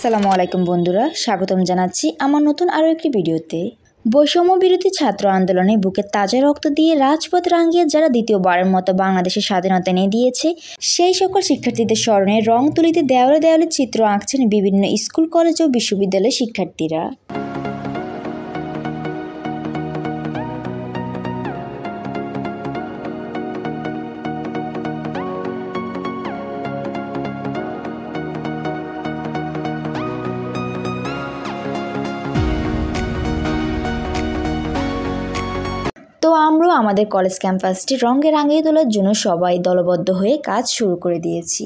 আসসালামু আলাইকুম বন্ধুরা, স্বাগতম জানাচ্ছি আমার নতুন আরও একটি ভিডিওতে। বৈষম্য বিরোধী ছাত্র আন্দোলনে বুকে তাজা রক্ত দিয়ে রাজপথ রাঙিয়ে যারা দ্বিতীয়বারের মতো বাংলাদেশের স্বাধীনতা এনে দিয়েছে, সেই সকল শিক্ষার্থীদের স্মরণে রং তুলিতে দেওয়ালে দেওয়ালে চিত্র আঁকছেন বিভিন্ন স্কুল, কলেজ ও বিশ্ববিদ্যালয়ের শিক্ষার্থীরা। তো আমরাও আমাদের কলেজ ক্যাম্পাসটি রঙে রাঙিয়ে তোলার জন্য সবাই দলবদ্ধ হয়ে কাজ শুরু করে দিয়েছি।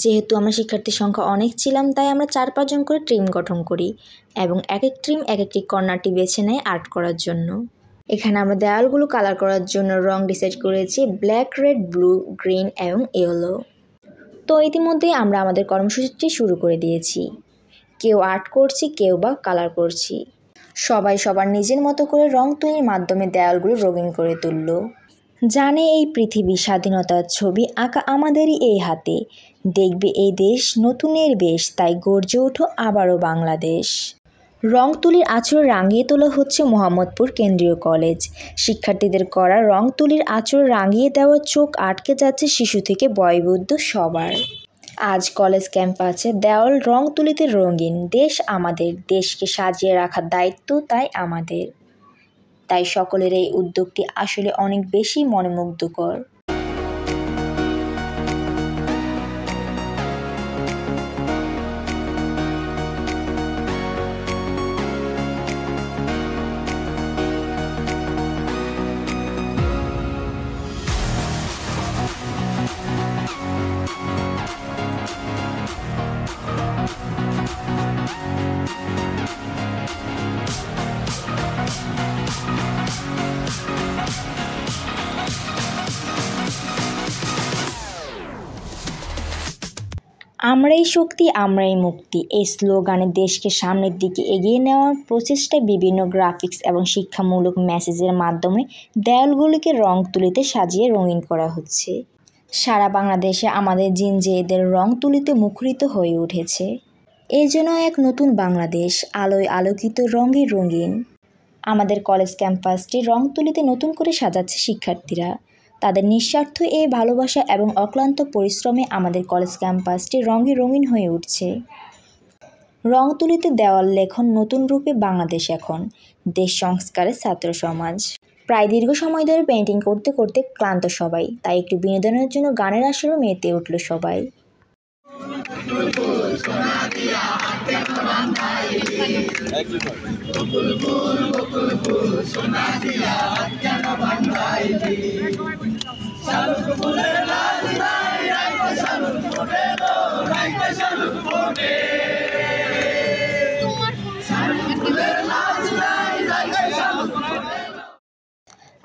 যেহেতু আমরা শিক্ষার্থীর সংখ্যা অনেক ছিলাম, তাই আমরা 4-5 জন করে টিম গঠন করি এবং এক এক টিম এক একটি কর্নারটি বেছে নেয় আর্ট করার জন্য। এখানে আমরা দেয়ালগুলো কালার করার জন্য রং ডিসাইড করেছি ব্ল্যাক, রেড, ব্লু, গ্রিন এবং ইয়েলো। তো ইতিমধ্যেই আমরা আমাদের কর্মসূচিটি শুরু করে দিয়েছি। কেউ আর্ট করছি, কেউ বা কালার করছি। সবাই সবার নিজের মতো করে রং তুলির মাধ্যমে দেয়ালগুলো রঙিন করে তুলল। জানে এই পৃথিবী স্বাধীনতার ছবি আঁকা আমাদেরই এই হাতে, দেখবে এই দেশ নতুনের বেশ, তাই গর্জে ওঠো আবারও বাংলাদেশ। রং তুলির আঁচড় রাঙিয়ে তোলা হচ্ছে মোহাম্মদপুর কেন্দ্রীয় কলেজ। শিক্ষার্থীদের করা রং তুলির আঁচড় রাঙিয়ে দেওয়া চোখ আটকে যাচ্ছে শিশু থেকে বয়োবৃদ্ধ সবার। আজ কলেজ ক্যাম্পাসে দেওয়াল রং তুলিতে রঙিন। দেশ আমাদের, দেশকে সাজিয়ে রাখার দায়িত্ব তাই আমাদের। তাই সকলের এই উদ্যোগটি আসলে অনেক বেশি মনোমুগ্ধকর। আমরাই শক্তি, আমরাই মুক্তি, এই স্লোগানে দেশকে সামনের দিকে এগিয়ে নেওয়ার প্রচেষ্টায় বিভিন্ন গ্রাফিক্স এবং শিক্ষামূলক মেসেজের মাধ্যমে দেয়ালগুলিকে রং তুলিতে সাজিয়ে রঙিন করা হচ্ছে। সারা বাংলাদেশে আমাদের জিনজিদের রং তুলিতে মুখরিত হয়ে উঠেছে। এই যেন এক নতুন বাংলাদেশ, আলোয় আলোকিত, রঙে রঙিন। আমাদের কলেজ ক্যাম্পাসটি রং তুলিতে নতুন করে সাজাচ্ছে শিক্ষার্থীরা। তাদের নিঃস্বার্থ এই ভালোবাসা এবং অক্লান্ত পরিশ্রমে আমাদের কলেজ ক্যাম্পাসটি রঙে রঙিন হয়ে উঠছে। রং তুলিতে দেওয়াল লেখন নতুন রূপে বাংলাদেশ এখন, দেশ সংস্কারের ছাত্র সমাজ। প্রায় দীর্ঘ সময় ধরে পেইন্টিং করতে করতে ক্লান্ত সবাই, তাই একটু বিনোদনের জন্য গানের আসরে মেতে উঠল সবাই।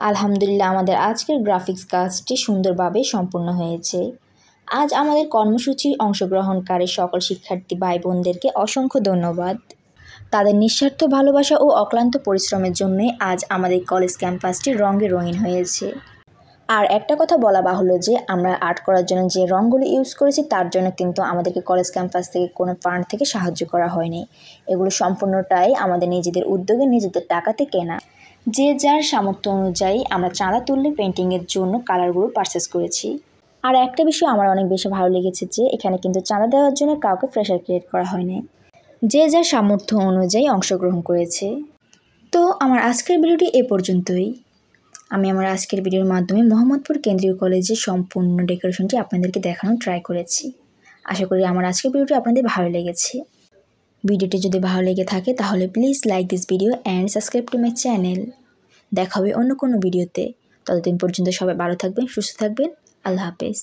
আলহামদুলিল্লাহ, আমাদের আজকের গ্রাফিক্স কাজটি সুন্দরভাবে সম্পূর্ণ হয়েছে। আজ আমাদের কর্মসূচির অংশগ্রহণকারী সকল শিক্ষার্থী ভাই বোনদেরকে অসংখ্য ধন্যবাদ। তাদের নিঃস্বার্থ ভালোবাসা ও অক্লান্ত পরিশ্রমের জন্যই আজ আমাদের কলেজ ক্যাম্পাসটি রঙে রঙিন হয়েছে। আর একটা কথা বলা বাহুল্য যে আমরা আর্ট করার জন্য যে রঙগুলো ইউজ করেছি তার জন্য কিন্তু আমাদেরকে কলেজ ক্যাম্পাস থেকে কোনো ফান্ড থেকে সাহায্য করা হয়নি। এগুলো সম্পূর্ণটাই আমাদের নিজেদের উদ্যোগে, নিজেদের টাকাতে কেনা। যে যার সামর্থ্য অনুযায়ী আমরা চাঁদা তুললে পেন্টিংয়ের জন্য কালারগুলো পারচেস করেছি। আর একটা বিষয় আমার অনেক বেশি ভালো লেগেছে যে এখানে কিন্তু চাঁদা দেওয়ার জন্য কাউকে প্রেশার ক্রিয়েট করা হয়নি, যে যার সামর্থ্য অনুযায়ী অংশগ্রহণ করেছে। তো আমার আজকের ভিডিওটি এ পর্যন্তই। আমি আমার আজকের ভিডিওর মাধ্যমে মোহাম্মদপুর কেন্দ্রীয় কলেজের সম্পূর্ণ ডেকোরেশনটি আপনাদেরকে দেখানোর ট্রাই করেছি। আশা করি আমার আজকের ভিডিওটি আপনাদের ভালো লেগেছে। ভিডিওটি যদি ভালো লেগে থাকে তাহলে please like this video and subscribe to my channel. দেখা হবে অন্য কোনো ভিডিওতে। ততদিন পর্যন্ত সবাই ভালো থাকবেন, সুস্থ থাকবেন। আল্লাহ হাফেজ।